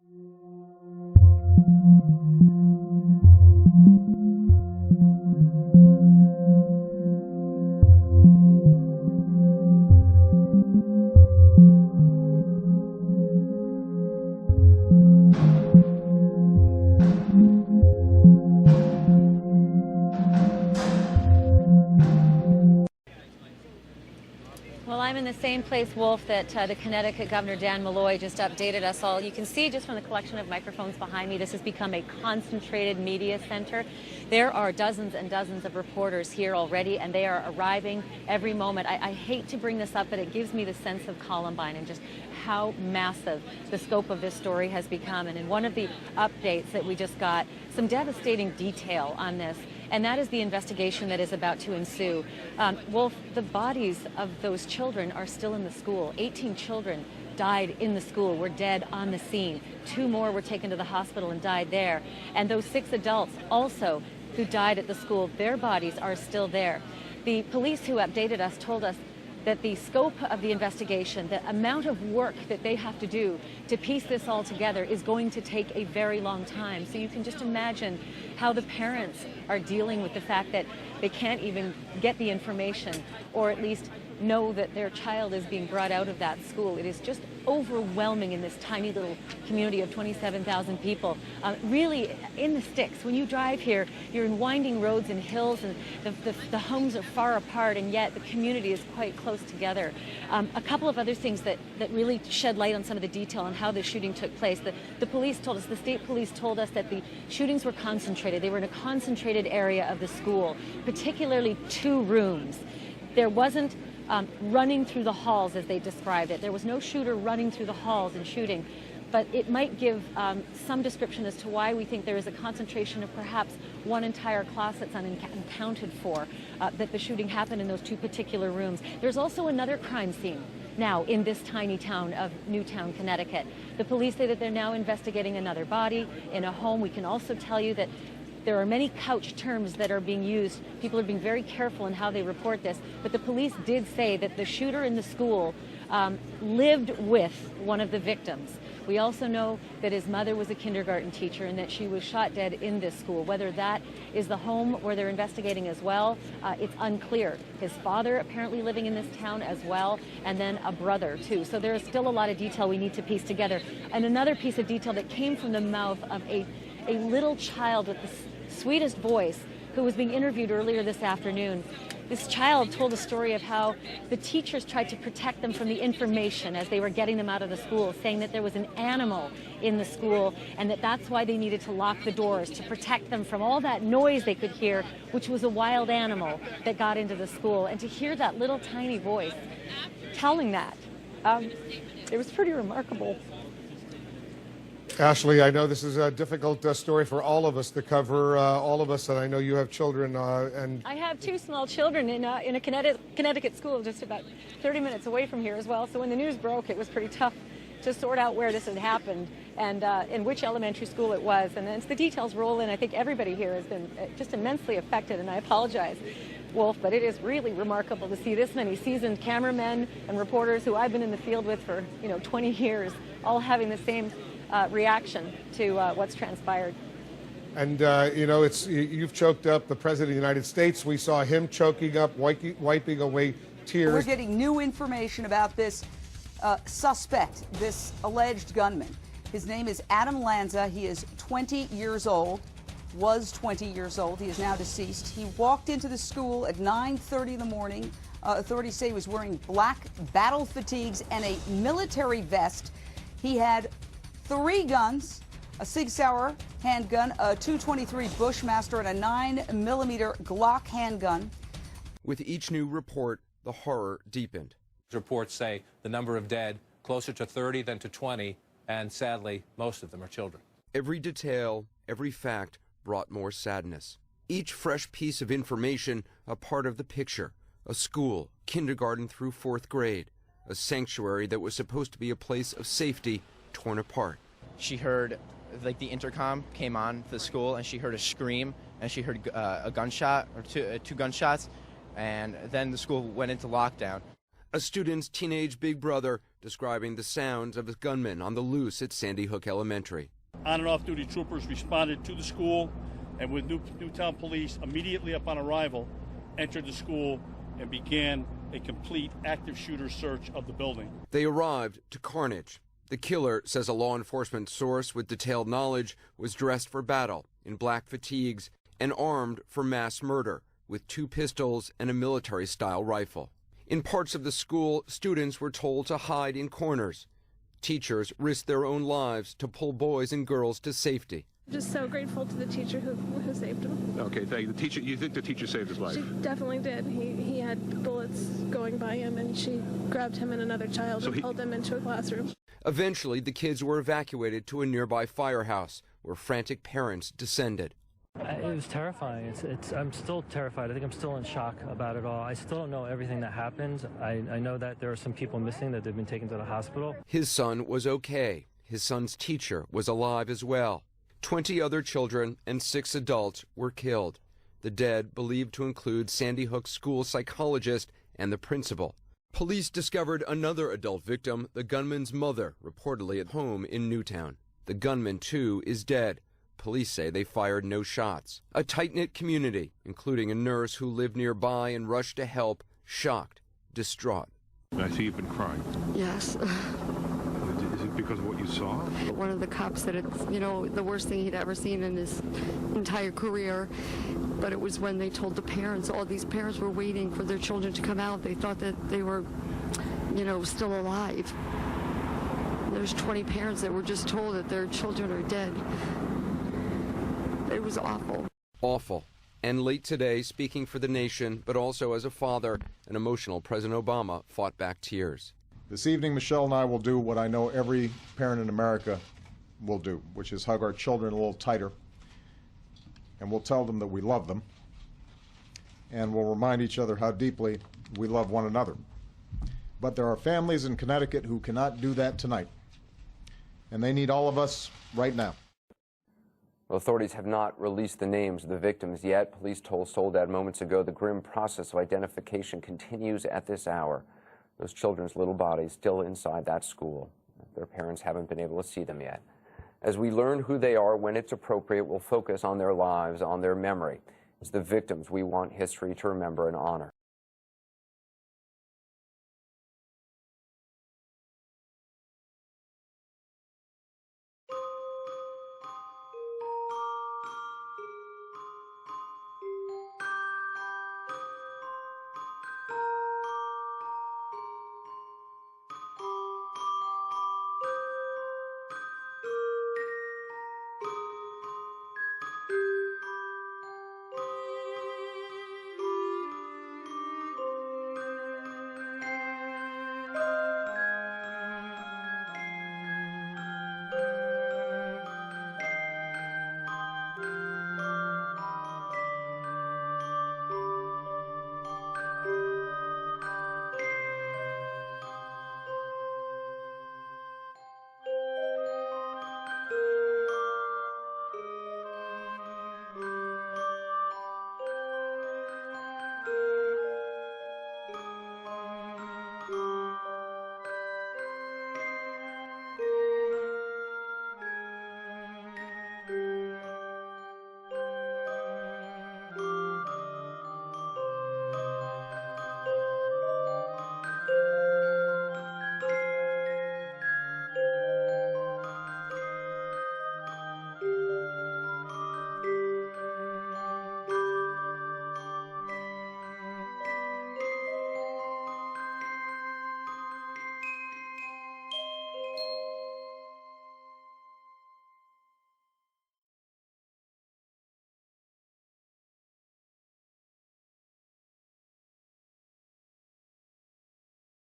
Well, I'm in the same place, Wolf, that the Connecticut Governor Dan Malloy just updated us all. You can see just from the collection of microphones behind me, this has become a concentrated media center. There are dozens and dozens of reporters here already, and they are arriving every moment. I hate to bring this up, but it gives me the sense of Columbine and just how massive the scope of this story has become. And in one of the updates that we just got, some devastating detail on this, and that is the investigation that is about to ensue. Wolf, the bodies of those children are still in the school. 18 children died in the school, were dead on the scene. 2 more were taken to the hospital and died there. And those 6 adults also who died at the school, their bodies are still there. The police who updated us told us that the scope of the investigation, the amount of work that they have to do to piece this all together is going to take a very long time. So you can just imagine how the parents are dealing with the fact that they can't even get the information or at least know that their child is being brought out of that school. It is just overwhelming in this tiny little community of 27,000 people. Really in the sticks. When you drive here, you're in winding roads and hills, and the homes are far apart, and yet the community is quite close together. A couple of other things that really shed light on some of the detail on how the shooting took place. The police told us, the state police told us that the shootings were concentrated. They were in a concentrated area of the school, particularly 2 rooms. There wasn't running through the halls, as they described it. There was no shooter running through the halls and shooting, but it might give some description as to why we think there is a concentration of perhaps one entire class that's unaccounted for, that the shooting happened in those 2 particular rooms. There's also another crime scene now in this tiny town of Newtown, Connecticut. The police say that they're now investigating another body in a home. We can also tell you that there are many couch terms that are being used. People are being very careful in how they report this, but the police did say that the shooter in the school lived with one of the victims. We also know that his mother was a kindergarten teacher and that she was shot dead in this school. Whether that is the home where they're investigating as well, it's unclear. His father apparently living in this town as well, and then a brother too. So there is still a lot of detail we need to piece together. And another piece of detail that came from the mouth of a little child with the sweetest voice who was being interviewed earlier this afternoon. This child told a story of how the teachers tried to protect them from the information as they were getting them out of the school, saying that there was an animal in the school and that's why they needed to lock the doors, to protect them from all that noise they could hear, which was a wild animal that got into the school. And to hear that little tiny voice telling that, it was pretty remarkable. Ashley, I know this is a difficult story for all of us to cover, all of us, and I know you have children. And I have 2 small children in a Connecticut school just about 30 minutes away from here as well. So when the news broke, it was pretty tough to sort out where this had happened and in which elementary school it was. And as the details roll in, I think everybody here has been just immensely affected, and I apologize, Wolf, but it is really remarkable to see this many seasoned cameramen and reporters who I've been in the field with for 20 years, all having the same reaction to what's transpired. And, you've choked up the President of the United States. We saw him choking up, wiping away tears. We're getting new information about this suspect, this alleged gunman. His name is Adam Lanza. He is 20 years old, was 20 years old. He is now deceased. He walked into the school at 9:30 in the morning. Authorities say he was wearing black battle fatigues and a military vest. He had 3 guns, a Sig Sauer handgun, a .223 Bushmaster, and a 9mm Glock handgun. With each new report, the horror deepened. Reports say the number of dead closer to 30 than to 20, and sadly, most of them are children. Every detail, every fact brought more sadness. Each fresh piece of information a part of the picture. A school, kindergarten through 4th grade. A sanctuary that was supposed to be a place of safety, torn apart. She heard, the intercom came on the school, and she heard a scream, and she heard a gunshot, or 2 gunshots, and then the school went into lockdown. A student's teenage big brother describing the sounds of a gunman on the loose at Sandy Hook Elementary. On and off duty troopers responded to the school, and with Newtown Police immediately upon arrival entered the school and began a complete active shooter search of the building. They arrived to carnage. The killer, says a law enforcement source with detailed knowledge, was dressed for battle in black fatigues and armed for mass murder with 2 pistols and a military-style rifle. In parts of the school, students were told to hide in corners. Teachers risked their own lives to pull boys and girls to safety. Just so grateful to the teacher who saved him. Okay, thank you. The teacher, you think the teacher saved his life? She definitely did. He had bullets going by him, and she grabbed him and another child and pulled them into a classroom. Eventually, the kids were evacuated to a nearby firehouse, where frantic parents descended. It was terrifying. I'm still terrified. I think I'm still in shock about it all. I still don't know everything that happened. I know that there are some people missing, that they've been taken to the hospital. His son was okay. His son's teacher was alive as well. 20 other children and 6 adults were killed. The dead believed to include Sandy Hook school psychologist and the principal. Police discovered another adult victim, the gunman's mother, reportedly at home in Newtown. The gunman, too, is dead. Police say they fired no shots. A tight-knit community, including a nurse who lived nearby and rushed to help, shocked, distraught. I see you've been crying. Yes. Is it because of what you saw? One of the cops said it's, the worst thing he'd ever seen in his entire career. But it was when they told the parents, all these parents were waiting for their children to come out. They thought that they were, still alive. There's 20 parents that were just told that their children are dead. It was awful. Awful. And late today, speaking for the nation, but also as a father, an emotional President Obama fought back tears. This evening, Michelle and I will do what I know every parent in America will do, which is hug our children a little tighter. And we'll tell them that we love them. And we'll remind each other how deeply we love one another. But there are families in Connecticut who cannot do that tonight. And they need all of us right now. Well, authorities have not released the names of the victims yet. Police told Soledad moments ago the grim process of identification continues at this hour. Those children's little bodies still inside that school. Their parents haven't been able to see them yet. As we learn who they are when it's appropriate, we'll focus on their lives, on their memory. It's the victims we want history to remember and honor.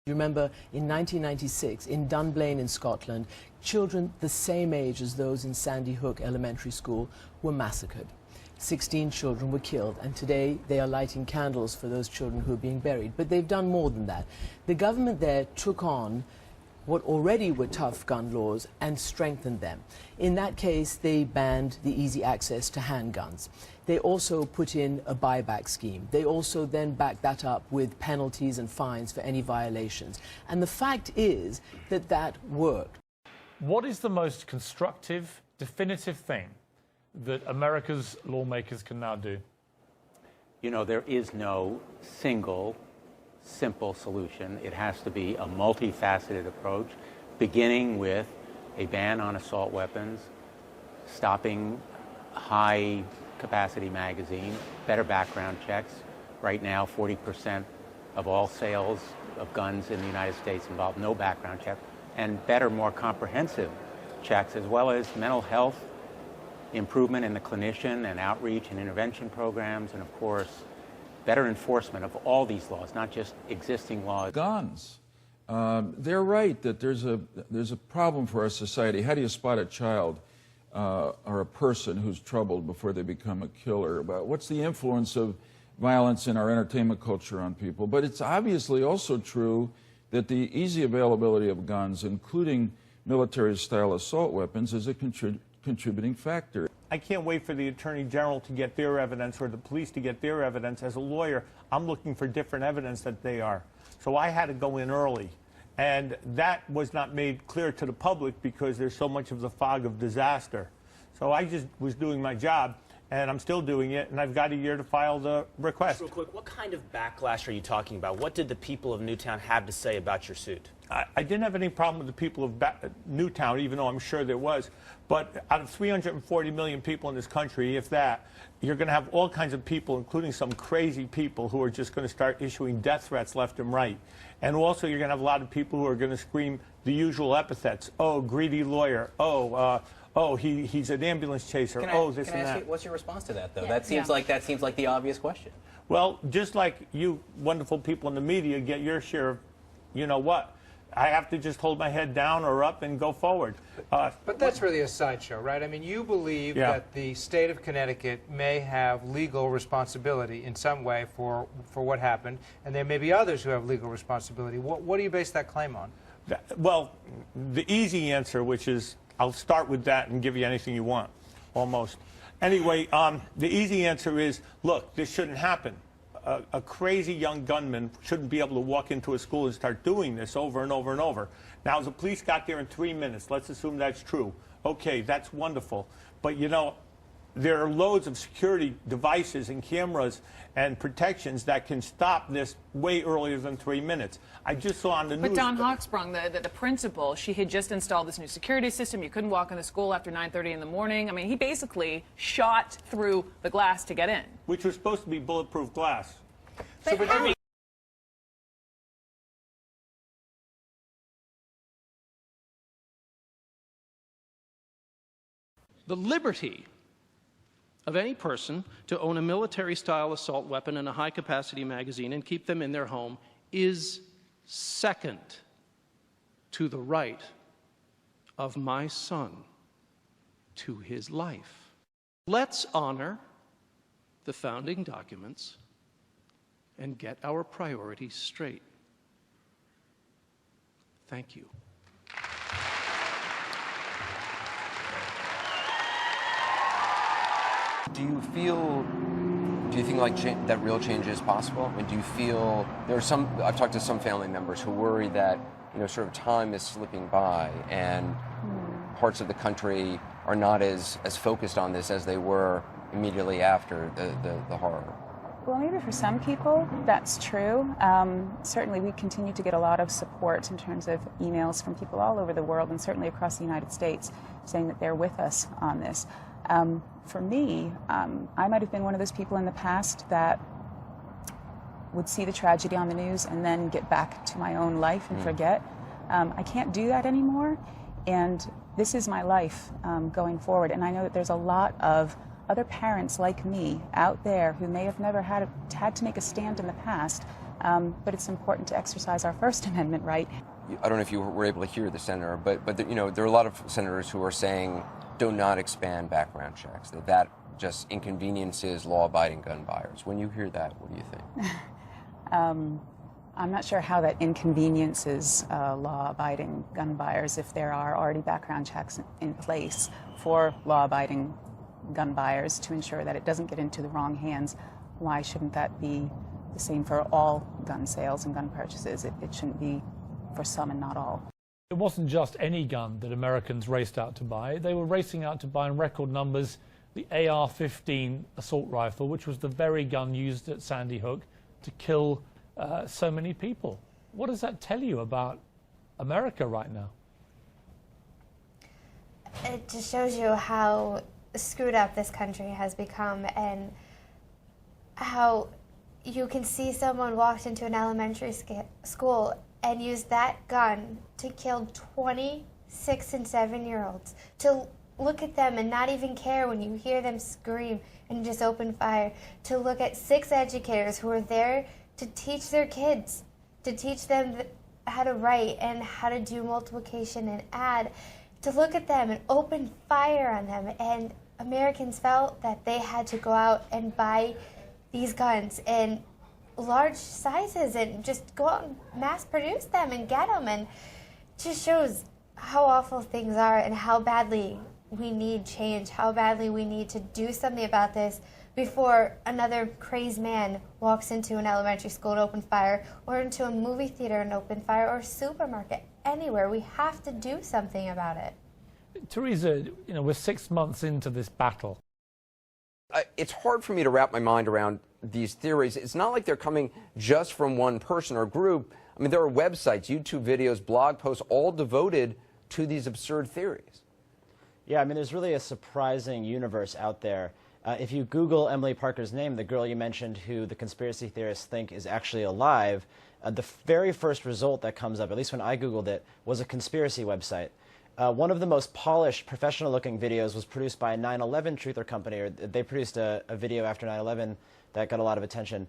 You remember in 1996 in Dunblane in Scotland, children the same age as those in Sandy Hook Elementary School were massacred. 16 children were killed, and today they are lighting candles for those children who are being buried. But they've done more than that. The government there took on what already were tough gun laws and strengthened them. In that case, they banned the easy access to handguns. They also put in a buyback scheme. They also then backed that up with penalties and fines for any violations. And the fact is that that worked. What is the most constructive, definitive thing that America's lawmakers can now do? You know, there is no single, simple solution. It has to be a multifaceted approach, beginning with a ban on assault weapons, stopping high-capacity magazines, better background checks. Right now, 40% of all sales of guns in the United States involve no background check, and better, more comprehensive checks, as well as mental health improvement in the clinician and outreach and intervention programs, and of course, better enforcement of all these laws, not just existing laws. Guns. They're right that there's a problem for our society. How do you spot a child or a person who's troubled before they become a killer? What's the influence of violence in our entertainment culture on people? But it's obviously also true that the easy availability of guns, including military-style assault weapons, is a contributing factor. I can't wait for the Attorney General to get their evidence or the police to get their evidence. As a lawyer, I'm looking for different evidence that they are. So I had to go in early. And that was not made clear to the public because there's so much of the fog of disaster. So I just was doing my job, and I'm still doing it, and I've got a year to file the request. Just real quick, what kind of backlash are you talking about? What did the people of Newtown have to say about your suit? I didn't have any problem with the people of Newtown, even though I'm sure there was. But out of 340 million people in this country, if that, you're going to have all kinds of people, including some crazy people who are just going to start issuing death threats left and right. And also you're going to have a lot of people who are going to scream the usual epithets. Oh, greedy lawyer. Oh, he's an ambulance chaser. Can I ask you, what's your response to that, though? Yeah. That seems like the obvious question. Well, just like you wonderful people in the media get your share of, you know what, I have to just hold my head down or up and go forward. But that's really a sideshow, right? I mean, you believe that the state of Connecticut may have legal responsibility in some way for what happened, and there may be others who have legal responsibility. What do you base that claim on? Well, the easy answer, which is, I'll start with that and give you anything you want, almost. Anyway, the easy answer is, look, this shouldn't happen. A crazy young gunman shouldn't be able to walk into a school and start doing this over and over and over. Now, the police got there in 3 minutes. Let's assume that's true. Okay, that's wonderful. But, you know, there are loads of security devices and cameras and protections that can stop this way earlier than 3 minutes. I just saw on the news... But Dawn Hawksprung, the principal, she had just installed this new security system. You couldn't walk into school after 9:30 in the morning. I mean, he basically shot through the glass to get in. Which was supposed to be bulletproof glass. But the liberty of any person to own a military-style assault weapon and a high-capacity magazine and keep them in their home is second to the right of my son to his life. Let's honor the founding documents and get our priorities straight. Thank you. Do you think like that real change is possible? I mean, do you feel I've talked to some family members who worry that, you know, sort of time is slipping by and parts of the country are not as focused on this as they were immediately after the horror. Well, maybe for some people that's true. Certainly we continue to get a lot of support in terms of emails from people all over the world and certainly across the United States saying that they're with us on this. For me, I might have been one of those people in the past that would see the tragedy on the news and then get back to my own life and forget. I can't do that anymore, and this is my life going forward. And I know that there's a lot of other parents like me out there who may have never had to make a stand in the past, but it's important to exercise our First Amendment right. I don't know if you were able to hear the senator, but you know, there are a lot of senators who are saying, do not expand background checks, that just inconveniences law-abiding gun buyers. When you hear that, what do you think? I'm not sure how that inconveniences law-abiding gun buyers if there are already background checks in place for law-abiding gun buyers to ensure that it doesn't get into the wrong hands. Why shouldn't that be the same for all gun sales and gun purchases? It shouldn't be for some and not all. It wasn't just any gun that Americans raced out to buy. They were racing out to buy in record numbers the AR-15 assault rifle, which was the very gun used at Sandy Hook to kill so many people. What does that tell you about America right now? It just shows you how screwed up this country has become, and how you can see someone walked into an elementary school and use that gun to kill 20 6- and 7-year-olds, to look at them and not even care when you hear them scream and just open fire, to look at 6 educators who are there to teach their kids, to teach them how to write and how to do multiplication and add, to look at them and open fire on them. And Americans felt that they had to go out and buy these guns in large sizes and just go out and mass produce them and get them. And just shows how awful things are and how badly we need change, how badly we need to do something about this before another crazed man walks into an elementary school and open fire, or into a movie theater and open fire, or a supermarket, anywhere. We have to do something about it. Teresa, we're 6 months into this battle. It's hard for me to wrap my mind around these theories. It's not like they're coming just from one person or group. I mean, there are websites, YouTube videos, blog posts, all devoted to these absurd theories. Yeah, I mean, there's really a surprising universe out there. If you Google Emily Parker's name, the girl you mentioned who the conspiracy theorists think is actually alive, the very first result that comes up, at least when I Googled it, was a conspiracy website. One of the most polished, professional-looking videos was produced by 9/11 Truther Company, or they produced a video after 9/11 that got a lot of attention.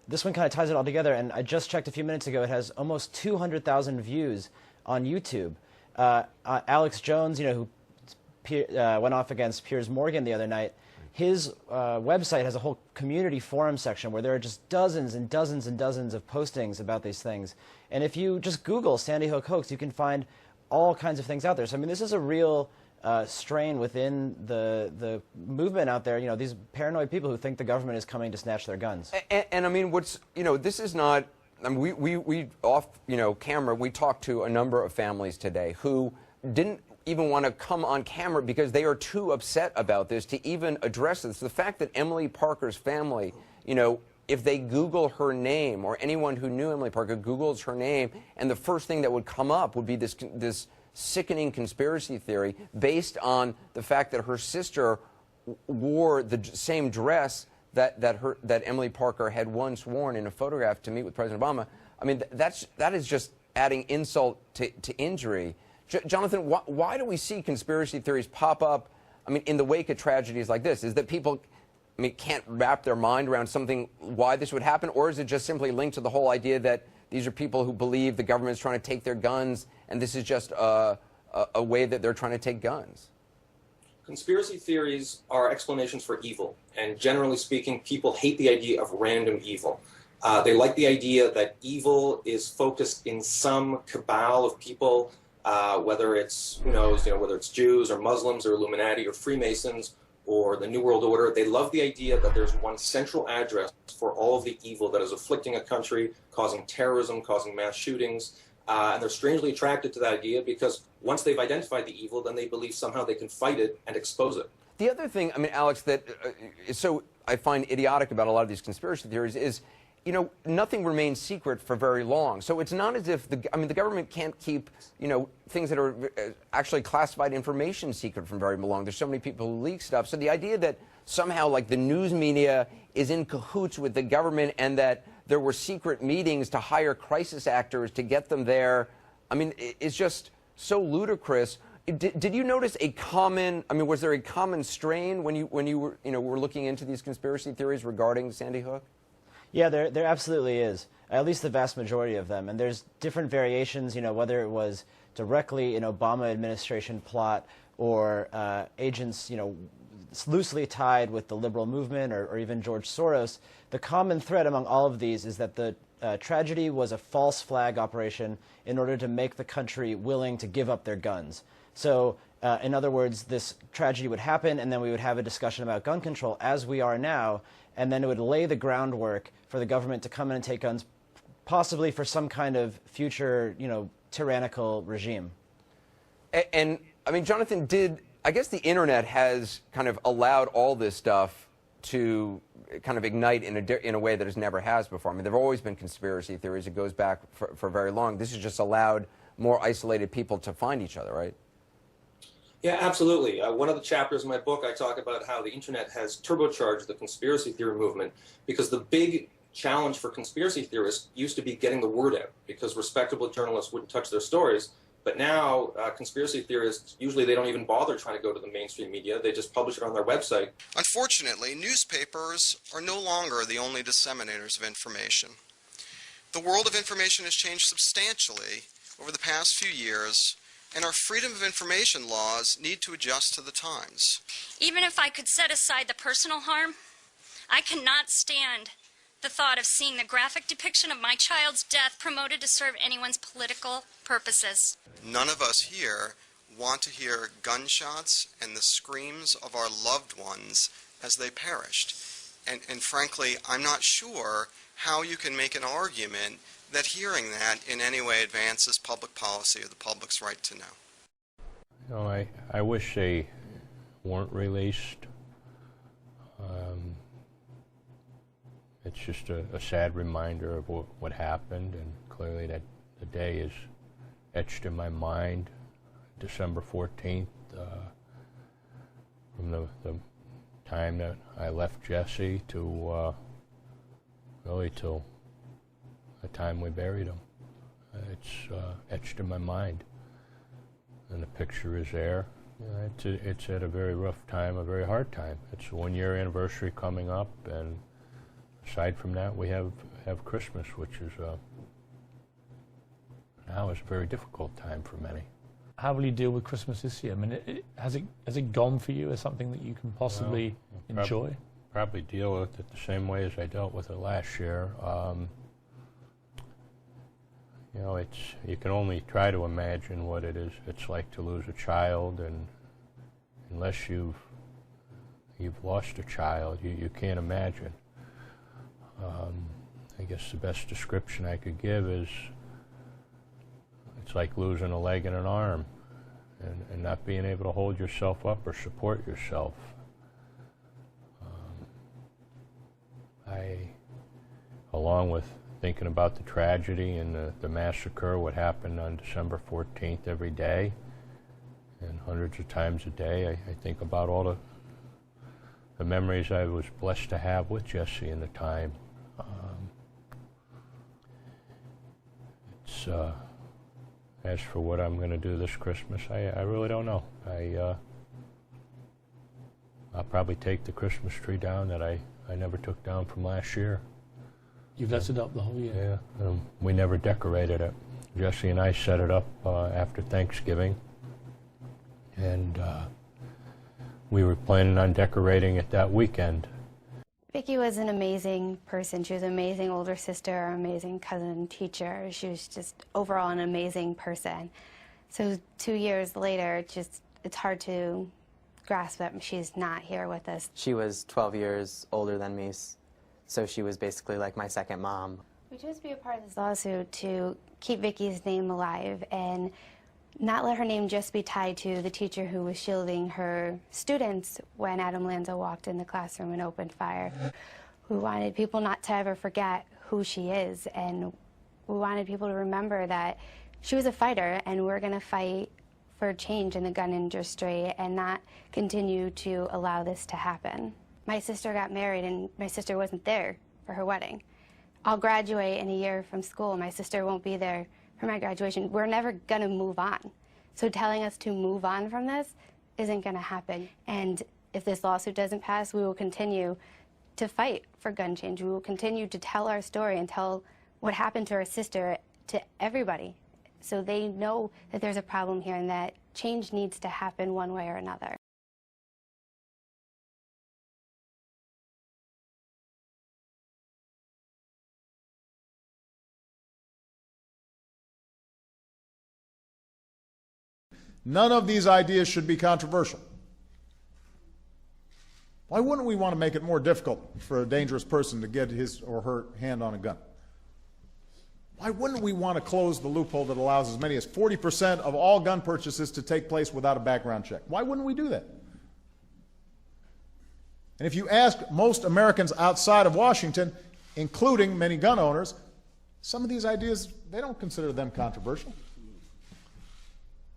This one kind of ties it all together, and I just checked a few minutes ago. It has almost 200,000 views on YouTube. Alex Jones, who went off against Piers Morgan the other night, his website has a whole community forum section where there are just dozens and dozens and dozens of postings about these things. And if you just Google Sandy Hook hoax, you can find all kinds of things out there. So, I mean, this is a real strain within the movement out there, these paranoid people who think the government is coming to snatch their guns. And I mean, this is not, I mean, we off, camera, we talked to a number of families today who didn't even want to come on camera because they are too upset about this to even address this. The fact that Emily Parker's family, if they Google her name, or anyone who knew Emily Parker Googles her name, and the first thing that would come up would be this sickening conspiracy theory based on the fact that her sister wore the same dress that Emily Parker had once worn in a photograph to meet with President Obama. I mean, that is just adding insult to injury. Jonathan, why do we see conspiracy theories pop up, I mean, in the wake of tragedies like this? Is that people, I mean, can't wrap their mind around something, why this would happen, or is it just simply linked to the whole idea that these are people who believe the government is trying to take their guns, and this is just a way that they're trying to take guns? Conspiracy theories are explanations for evil, and generally speaking, people hate the idea of random evil. They like the idea that evil is focused in some cabal of people, whether it's, who knows, whether it's Jews or Muslims or Illuminati or Freemasons or the New World Order. They love the idea that there's one central address for all of the evil that is afflicting a country, causing terrorism, causing mass shootings. And they're strangely attracted to that idea because once they've identified the evil, then they believe somehow they can fight it and expose it. The other thing, I mean, Alex, that is so I find idiotic about a lot of these conspiracy theories is, nothing remains secret for very long. So it's not as if the government can't keep, things that are actually classified information secret from very long. There's so many people who leak stuff. So the idea that somehow, like, the news media is in cahoots with the government and that there were secret meetings to hire crisis actors to get them there, I mean, it's just so ludicrous. Did you notice a common, I mean, was there a common strain when you were, were looking into these conspiracy theories regarding Sandy Hook? Yeah, there absolutely is, at least the vast majority of them. And there's different variations, whether it was directly an Obama administration plot or agents, loosely tied with the liberal movement or even George Soros. The common thread among all of these is that the tragedy was a false flag operation in order to make the country willing to give up their guns. So, in other words, this tragedy would happen, and then we would have a discussion about gun control, as we are now, and then it would lay the groundwork for the government to come in and take guns, possibly for some kind of future, tyrannical regime. And I mean, Jonathan, I guess the internet has kind of allowed all this stuff to kind of ignite in a way that it never has before. I mean, there have always been conspiracy theories. It goes back for very long. This has just allowed more isolated people to find each other, right? Yeah, absolutely. One of the chapters in my book, I talk about how the internet has turbocharged the conspiracy theory movement, because the big challenge for conspiracy theorists used to be getting the word out, because respectable journalists wouldn't touch their stories. But now, conspiracy theorists, usually they don't even bother trying to go to the mainstream media. They just publish it on their website. Unfortunately, newspapers are no longer the only disseminators of information. The world of information has changed substantially over the past few years, and our freedom of information laws need to adjust to the times. Even if I could set aside the personal harm, I cannot stand the thought of seeing the graphic depiction of my child's death promoted to serve anyone's political purposes. None of us here want to hear gunshots and the screams of our loved ones as they perished. And frankly, I'm not sure how you can make an argument that hearing that in any way advances public policy or the public's right to know. I wish they weren't released. It's just a sad reminder of what happened, and clearly that the day is etched in my mind. December 14th, from the time that I left Jesse to really till the time we buried him. It's etched in my mind, and the picture is there. It's at a very rough time, a very hard time. It's a 1-year anniversary coming up, and aside from that, we have Christmas, which is now is a very difficult time for many. How will you deal with Christmas this year? I mean, has it gone for you as something that you can possibly enjoy? Probably deal with it the same way as I dealt with it last year. You can only try to imagine what it's like to lose a child, and unless you've lost a child, you can't imagine. I guess the best description I could give is it's like losing a leg and an arm, and not being able to hold yourself up or support yourself. Along with thinking about the tragedy and the massacre, what happened on December 14th every day, and hundreds of times a day, I think about all the memories I was blessed to have with Jesse in the time. As for what I'm going to do this Christmas, I really don't know. I'll probably take the Christmas tree down that I never took down from last year. You've left it up the whole year? Yeah, we never decorated it. Jesse and I set it up after Thanksgiving, and we were planning on decorating it that weekend. Vicki was an amazing person. She was an amazing older sister, amazing cousin, teacher. She was just overall an amazing person. So 2 years later, it's hard to grasp that she's not here with us. She was 12 years older than me, so she was basically like my second mom. We chose to be a part of this lawsuit to keep Vicki's name alive and not let her name just be tied to the teacher who was shielding her students when Adam Lanza walked in the classroom and opened fire. We wanted people not to ever forget who she is, and we wanted people to remember that she was a fighter, and we're going to fight for change in the gun industry and not continue to allow this to happen. My sister got married, and my sister wasn't there for her wedding. I'll graduate in a year from school. My sister won't be there for my graduation. We're never going to move on. So telling us to move on from this isn't going to happen. And if this lawsuit doesn't pass, we will continue to fight for gun change. We will continue to tell our story and tell what happened to our sister to everybody, so they know that there's a problem here and that change needs to happen one way or another. None of these ideas should be controversial. Why wouldn't we want to make it more difficult for a dangerous person to get his or her hand on a gun? Why wouldn't we want to close the loophole that allows as many as 40% of all gun purchases to take place without a background check? Why wouldn't we do that? And if you ask most Americans outside of Washington, including many gun owners, some of these ideas, they don't consider them controversial.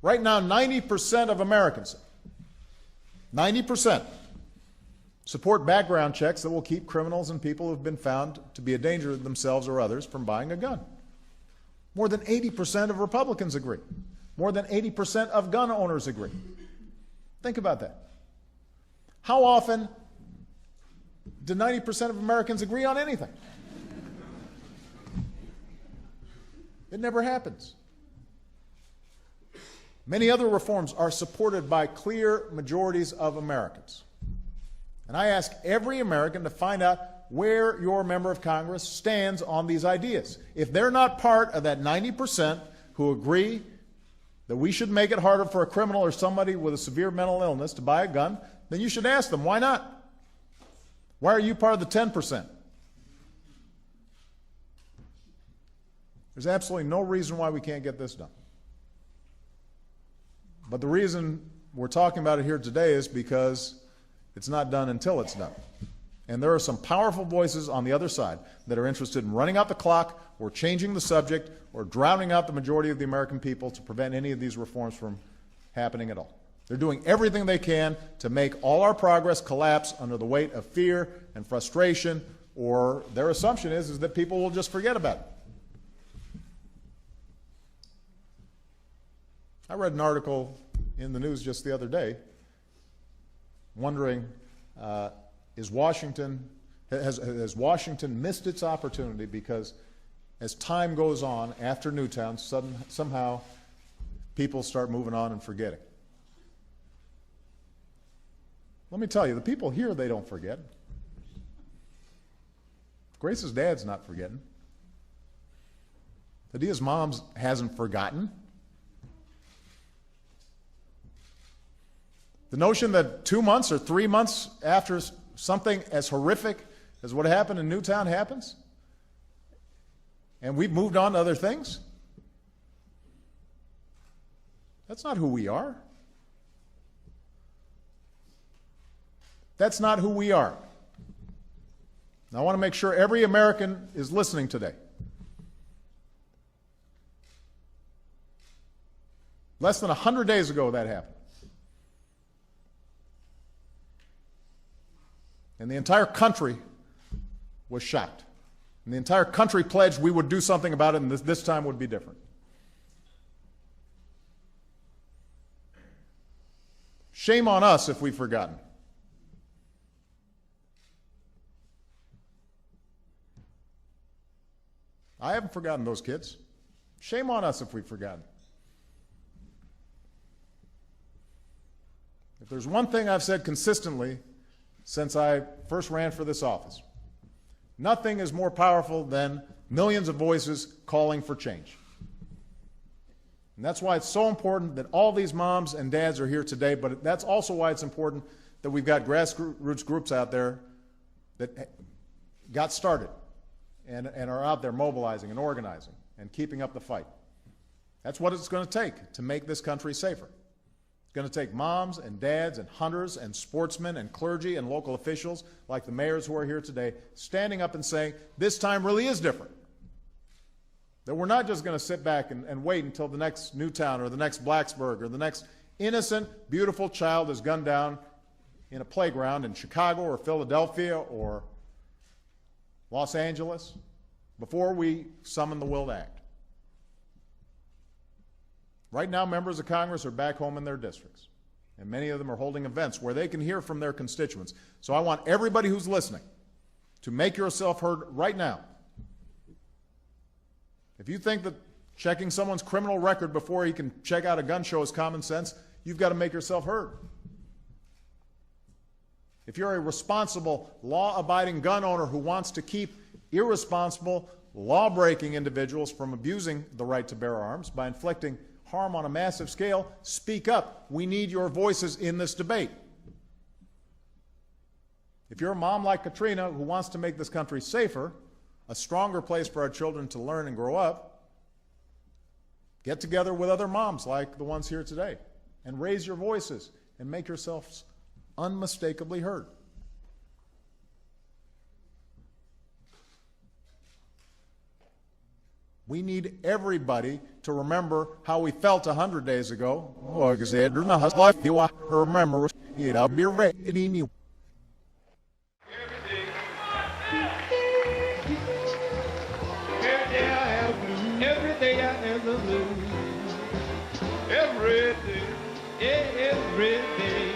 Right now, 90% of Americans, 90%, support background checks that will keep criminals and people who have been found to be a danger to themselves or others from buying a gun. More than 80% of Republicans agree. More than 80% of gun owners agree. Think about that. How often do 90% of Americans agree on anything? It never happens. Many other reforms are supported by clear majorities of Americans. And I ask every American to find out where your member of Congress stands on these ideas. If they're not part of that 90% who agree that we should make it harder for a criminal or somebody with a severe mental illness to buy a gun, then you should ask them, why not? Why are you part of the 10%? There's absolutely no reason why we can't get this done. But the reason we're talking about it here today is because it's not done until it's done. And there are some powerful voices on the other side that are interested in running out the clock or changing the subject or drowning out the majority of the American people to prevent any of these reforms from happening at all. They're doing everything they can to make all our progress collapse under the weight of fear and frustration, or their assumption is that people will just forget about it. I read an article in the news just the other day wondering, has Washington missed its opportunity because as time goes on after Newtown, somehow people start moving on and forgetting. Let me tell you, the people here, they don't forget. Grace's dad's not forgetting. Hadia's mom hasn't forgotten. The notion that 2 months or 3 months after something as horrific as what happened in Newtown happens, and we've moved on to other things, that's not who we are. That's not who we are. Now, I want to make sure every American is listening today. Less than 100 days ago that happened. And the entire country was shocked. And the entire country pledged we would do something about it, and this time would be different. Shame on us if we've forgotten. I haven't forgotten those kids. Shame on us if we've forgotten. If there's one thing I've said consistently since I first ran for this office, nothing is more powerful than millions of voices calling for change. And that's why it's so important that all these moms and dads are here today, but that's also why it's important that we've got grassroots groups out there that got started and are out there mobilizing and organizing and keeping up the fight. That's what it's going to take to make this country safer. It's going to take moms and dads and hunters and sportsmen and clergy and local officials like the mayors who are here today standing up and saying, this time really is different. That we're not just going to sit back and wait until the next Newtown or the next Blacksburg or the next innocent, beautiful child is gunned down in a playground in Chicago or Philadelphia or Los Angeles before we summon the will to act. Right now, members of Congress are back home in their districts, and many of them are holding events where they can hear from their constituents. So I want everybody who's listening to make yourself heard right now. If you think that checking someone's criminal record before he can check out a gun show is common sense, you've got to make yourself heard. If you're a responsible, law-abiding gun owner who wants to keep irresponsible, law-breaking individuals from abusing the right to bear arms by inflicting harm on a massive scale, speak up. We need your voices in this debate. If you're a mom like Katrina who wants to make this country safer, a stronger place for our children to learn and grow up, get together with other moms like the ones here today and raise your voices and make yourselves unmistakably heard. We need everybody to remember how we felt 100 days ago. Remember, it'll be ready. Every day I have the blues. Every day, every day.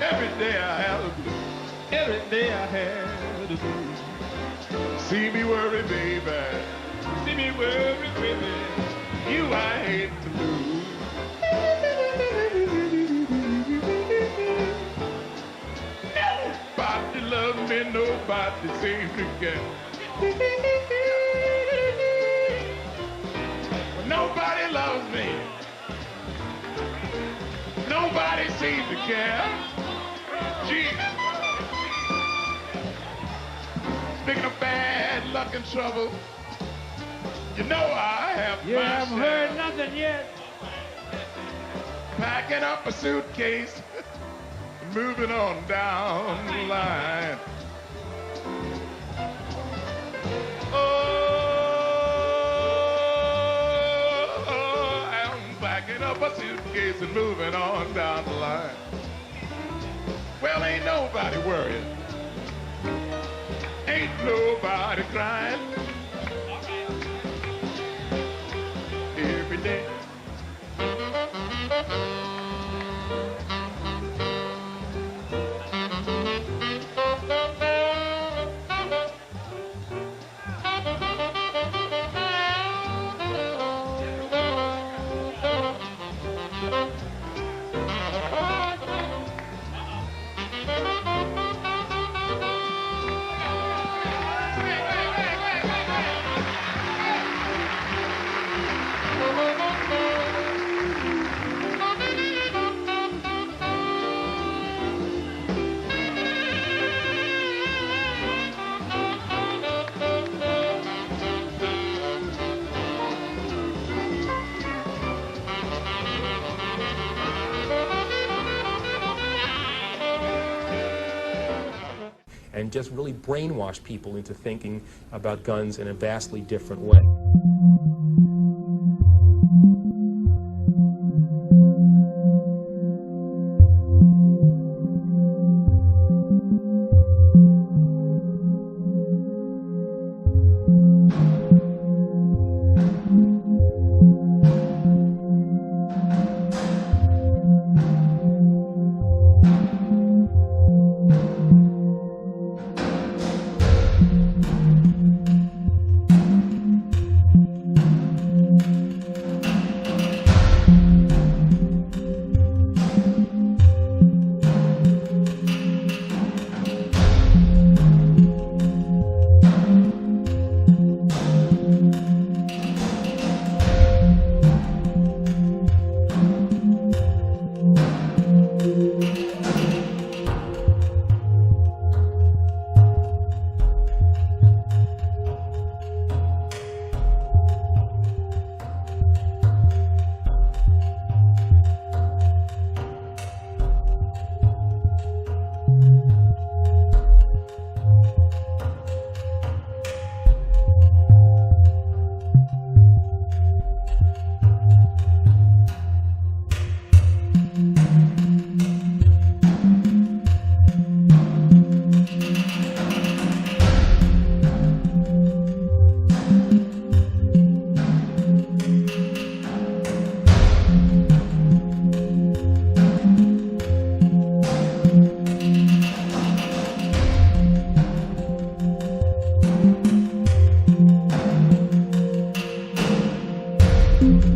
Every day I have the blues. Every day I have the blues. See me worry, baby. See me worry, baby. You I hate to lose. Nobody loves me, nobody saves me, girl. Nobody loves me. Nobody seems to care. Gee. Speaking of bad luck and trouble, you know I have you my haven't share. heard nothing yet. Packing up a suitcase, moving on down the line. Packing up a suitcase and moving on down the line. Well, ain't nobody worried. Ain't nobody crying. Every day. And just really brainwash people into thinking about guns in a vastly different way. Thank you.